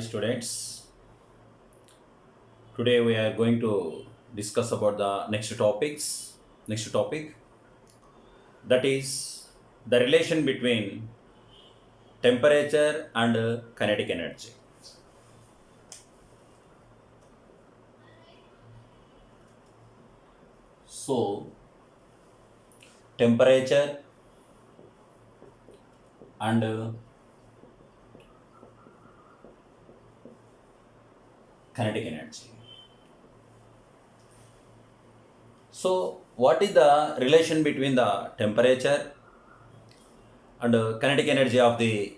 Hi students, today we are going to discuss about the next topic, that is the relation between temperature and kinetic energy. So temperature and kinetic energy. So what is the relation between the temperature and kinetic energy of the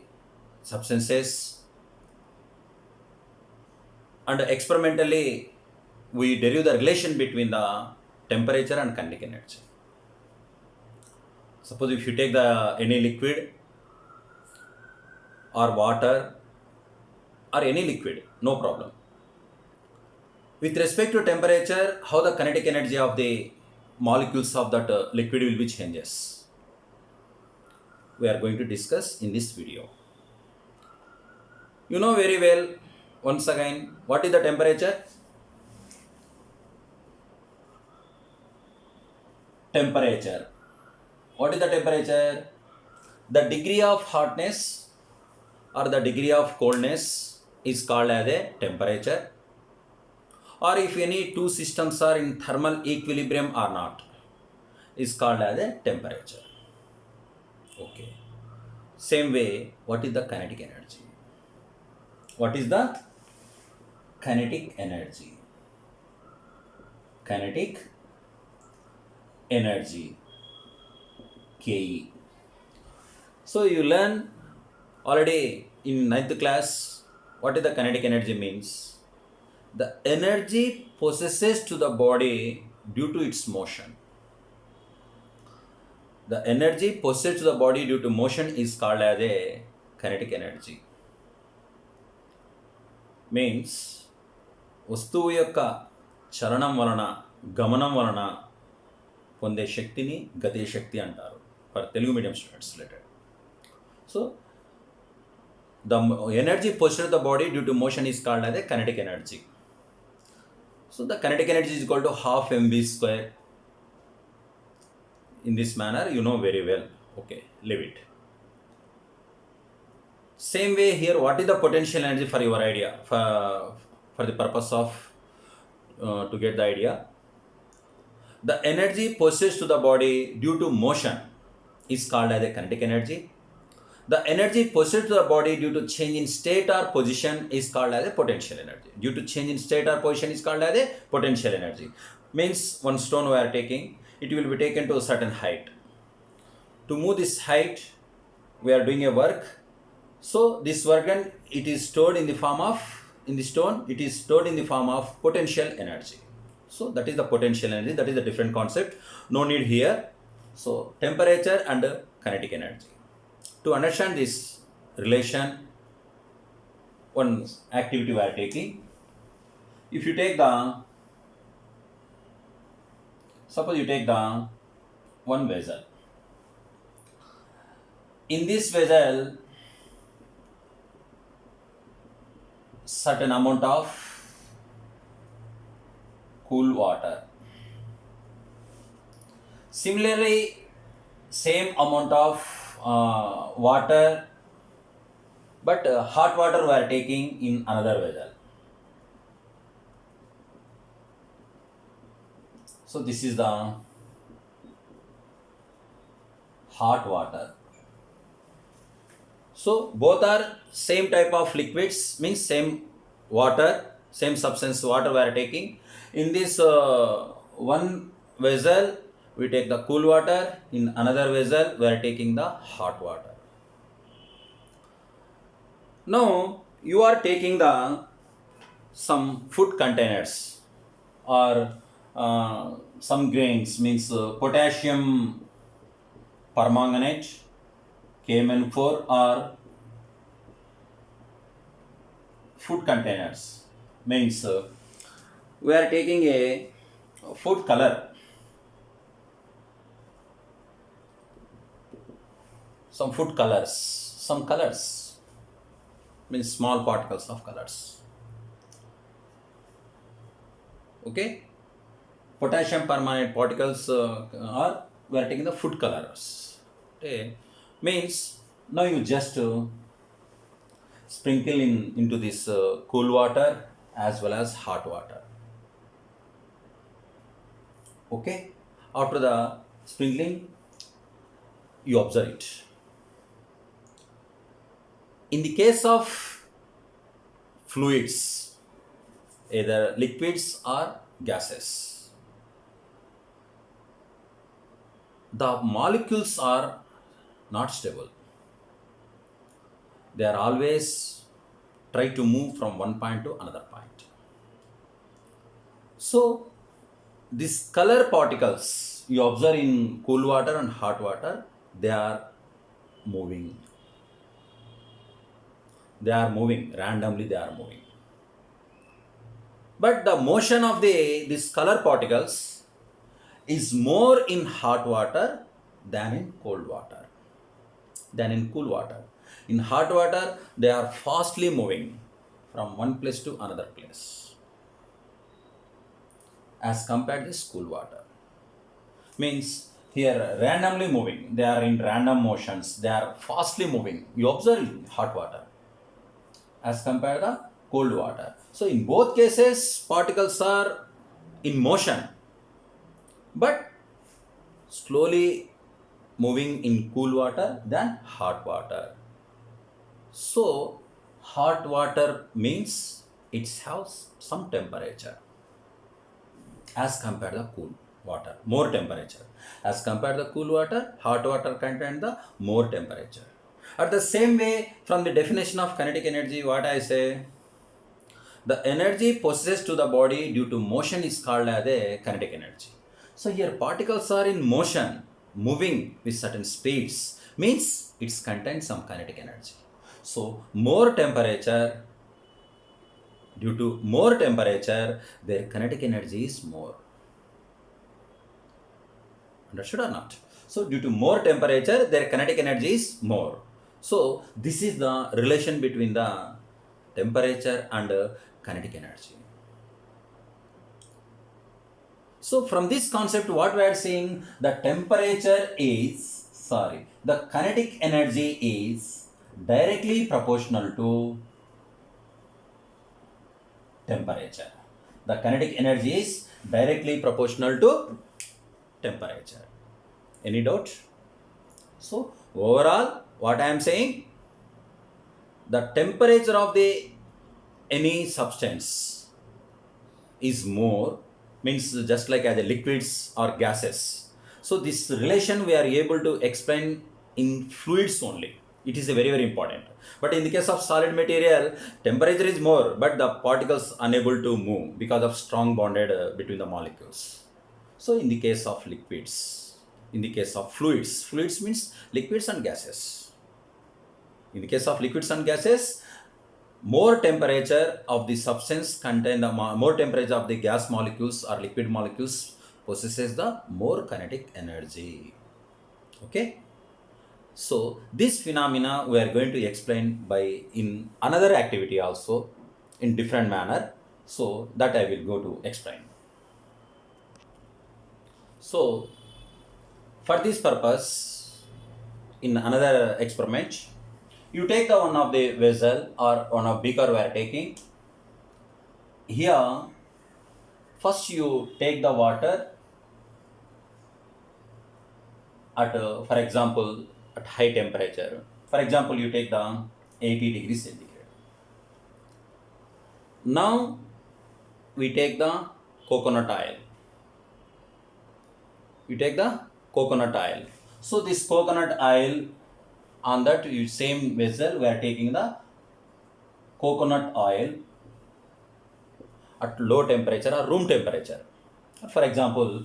substances, and experimentally we derive the relation between the temperature and kinetic energy. Suppose if you take the any liquid or water or any liquid, no problem. With respect to temperature, how the kinetic energy of the molecules of that liquid will be changes. We are going to discuss in this video. You know very well, once again, what is the temperature? Temperature. What is the temperature? The degree of hotness or the degree of coldness is called as a temperature, or if any two systems are in thermal equilibrium or not, is called as a temperature. Okay. Same way, what is the kinetic energy? What is the kinetic energy? Kinetic energy, Ke. So you learn already in ninth class what is the kinetic energy means. The energy possesses to the body due to its motion. The energy possessed to the body due to motion is called as a kinetic energy. Means వస్తువు యొక్క చలనం వలన, గమనం వలన పొందే శక్తిని గతి శక్తి అంటారు for Telugu medium students related. So the energy position of the body due to motion is called as a kinetic energy. So the kinetic energy is equal to half mv square. In this manner, you know very well. Okay, leave it. Same way here, what is the potential energy for your idea, for the purpose of to get the idea? The energy possessed to the body due to motion is called as a kinetic energy. The energy possessed to the body due to change in state or position is called as a potential energy. Due to change in state or position is called as a potential energy. Means one stone we are taking, it will be taken to a certain height. To move this height, we are doing a work. So this work, and it is stored in the form of, in the stone, it is stored in the form of potential energy. So that is the potential energy, that is a different concept, no need here. So temperature and kinetic energy. To understand this relation, one activity we are taking. If you take the, suppose you take the one vessel. In this vessel, certain amount of cool water. Similarly, same amount of water, but hot water we are taking in another vessel. So this is the hot water. So both are same type of liquids, means same water, same substance water we are taking. In this one vessel we take the cool water, in another vessel we are taking the hot water. Now you are taking the some food containers or some grains, means potassium permanganate, KMN4, or food containers. Means we are taking a food color, some food colors, some colors. means small particles of colors. Okay, potassium permanent particles are we are taking the food colors. Okay, means now you just sprinkle into this cool water as well as hot water. Okay, after the sprinkling you observe it. In the case of fluids, either liquids or gases, the molecules are not stable. They are always try to move from one point to another point. So these color particles you observe in cool water and hot water, they are moving. They are moving randomly, they are moving. But the motion of these color particles is more in hot water than in cold water, than in cool water. In hot water, they are fastly moving from one place to another place, as compared to this cool water. Means here randomly moving, they are in random motions, they are fastly moving. You observe in hot water as compared to the cold water. So in both cases, particles are in motion, but slowly moving in cool water than hot water. So hot water means it has some temperature as compared to the cool water, more temperature. As compared to the cool water, hot water contain the more temperature. At the same way, from the definition of kinetic energy, what I say, the energy possessed to the body due to motion is called as a kinetic energy. So here particles are in motion, moving with certain speeds, means it contains some kinetic energy. So more temperature, due to more temperature, their kinetic energy is more. Understood or not? So due to more temperature, their kinetic energy is more. So this is the relation between the temperature and kinetic energy. So from this concept, what we are seeing, the temperature is, the kinetic energy is directly proportional to temperature. The kinetic energy is directly proportional to temperature. Any doubt? So overall, what I am saying, the temperature of the any substance is more, means just like as a liquids or gases. So this relation we are able to explain in fluids only. It is a very, very important. But in the case of solid material, temperature is more, but the particles unable to move because of strong bonded between the molecules. So in the case of liquids, in the case of fluids, fluids means liquids and gases. In the case of liquids and gases, more temperature of the substance contain the more temperature of the gas molecules or liquid molecules possesses the more kinetic energy. Okay, so this phenomena we are going to explain by in another activity also in different manner, so that I will go to explain. So for this purpose, in another experiment, you take the one of the vessel or one of beaker we are taking. Here, first you take the water at, for example, at high temperature. For example, you take the 80 degrees centigrade. Now, we take the coconut oil. You take the coconut oil. So this coconut oil, on that same vessel, we are taking the coconut oil at low temperature or room temperature. For example,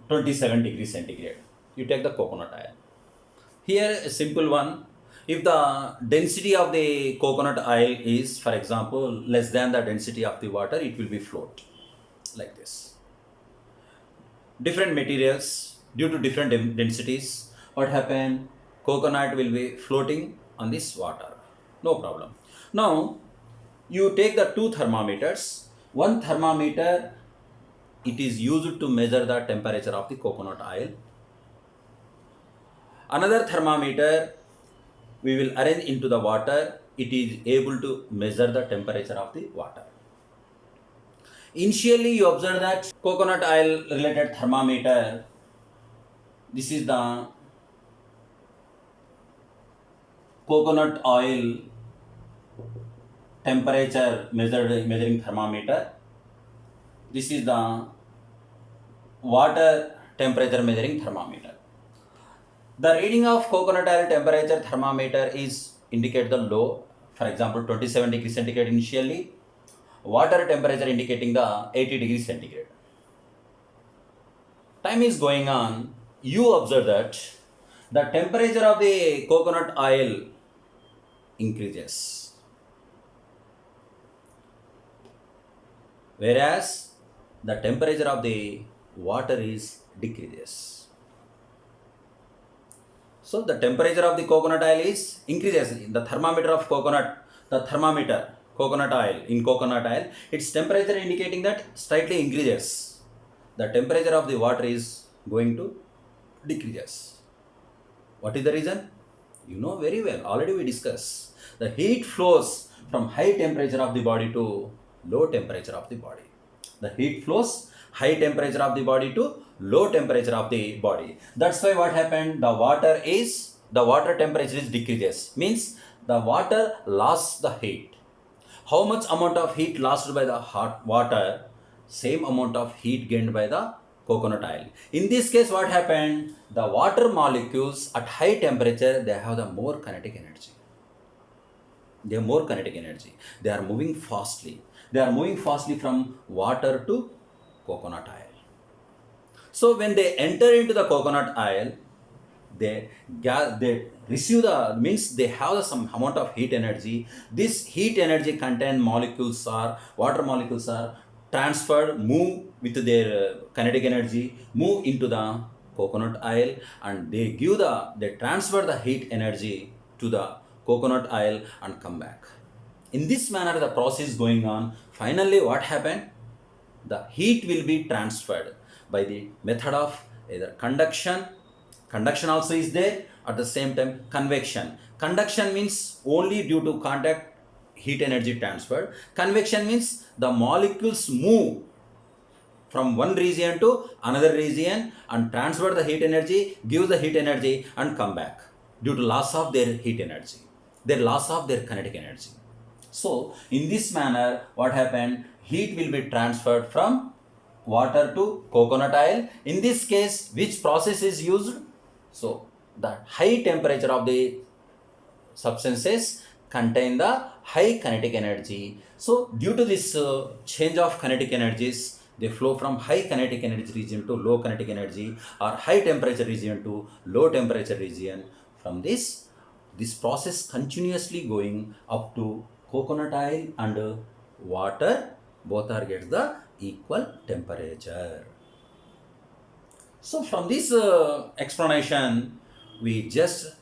27 degrees centigrade. You take the coconut oil. Here, a simple one. If the density of the coconut oil is, for example, less than the density of the water, it will be float like this. Different materials, due to different densities, what happen? Coconut will be floating on this water, no problem. Now you take the two thermometers. One thermometer, it is used to measure the temperature of the coconut oil. Another thermometer we will arrange into the water. It is able to measure the temperature of the water. Initially you observe that coconut oil related thermometer, this is the coconut oil temperature measuring thermometer. This is the water temperature measuring thermometer. The reading of coconut oil temperature thermometer is indicate the low, for example 27 degrees centigrade initially, water temperature indicating the 80 degrees centigrade. Time is going on, you observe that the temperature of the coconut oil increases, whereas the temperature of the water is decreases. So the temperature of the coconut oil is increases. The thermometer of coconut oil, in coconut oil, its temperature indicating that slightly increases. The temperature of the water is going to decreases. What is the reason? You know very well, already we discussed. The heat flows from high temperature of the body to low temperature of the body. The heat flows high temperature of the body to low temperature of the body. That's why what happened, the water temperature is decreases, means the water lost the heat. How much amount of heat lost by the hot water, same amount of heat gained by the coconut oil. In this case what happened, the water molecules at high temperature, they have the more kinetic energy. They have more kinetic energy. They are moving fastly. They are moving fastly from water to coconut oil. So when they enter into the coconut oil, they receive they have some amount of heat energy. This heat energy contained molecules or water molecules are transferred, move with their kinetic energy, move into the coconut oil, and they transfer the heat energy to the coconut oil and come back. In this manner the process is going on. Finally what happened? The heat will be transferred by the method of either conduction also is there, at the same time convection. Conduction means only due to contact heat energy transferred. Convection means the molecules move from one region to another region and transfer the heat energy, give the heat energy and come back due to loss of their heat energy, their loss of their kinetic energy. So in this manner what happened, heat will be transferred from water to coconut oil. In this case which process is used? So the high temperature of the substances contain the high kinetic energy. So due to this change of kinetic energies, they flow from high kinetic energy region to low kinetic energy, or high temperature region to low temperature region. From this process continuously going up to coconut oil and water, both are get the equal temperature. So from this explanation, we just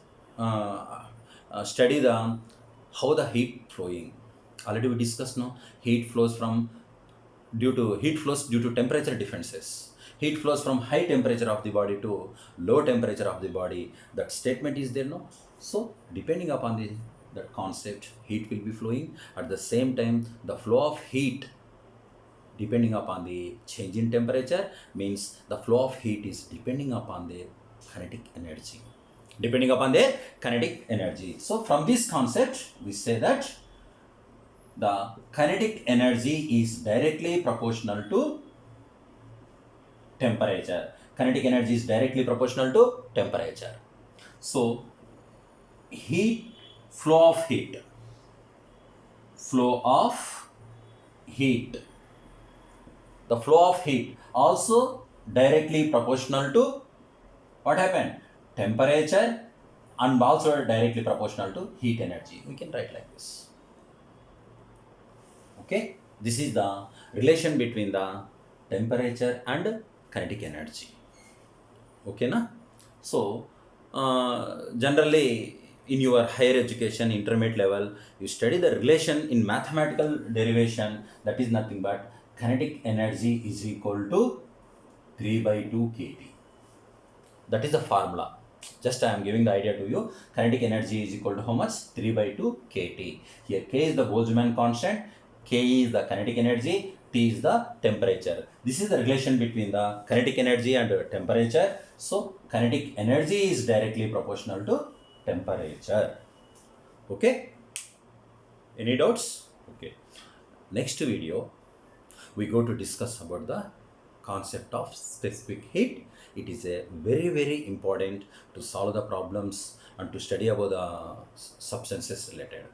study the how the heat flowing. Already we discussed now, heat flows due to temperature differences. Heat flows from high temperature of the body to low temperature of the body. That statement is there, no? So depending upon that concept, heat will be flowing. At the same time, the flow of heat depending upon the change in temperature, means the flow of heat is depending upon the kinetic energy. So from this concept, we say that the kinetic energy is directly proportional to temperature. So flow of heat, the flow of heat also directly proportional to what happened? Temperature, and also directly proportional to heat energy. We can write like this. Okay, this is the relation between the temperature and kinetic energy. Okay, na? So generally in your higher education, intermediate level, you study the relation in mathematical derivation, that is nothing but kinetic energy is equal to 3 by 2 kT. That is the formula. Just I am giving the idea to you. Kinetic energy is equal to how much? 3 by 2 kT. Here K is the Boltzmann constant, K is the kinetic energy, T is the temperature. This is the relation between the kinetic energy and temperature. So kinetic energy is directly proportional to temperature. Okay? Any doubts? Okay. Next video, we go to discuss about the concept of specific heat. It is a very important to solve the problems and to study about the substances related.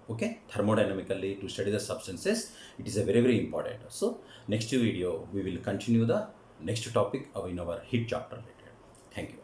Okay, thermodynamically to study the substances, it is a very important. So next video we will continue the next topic of in our heat chapter related. Thank you.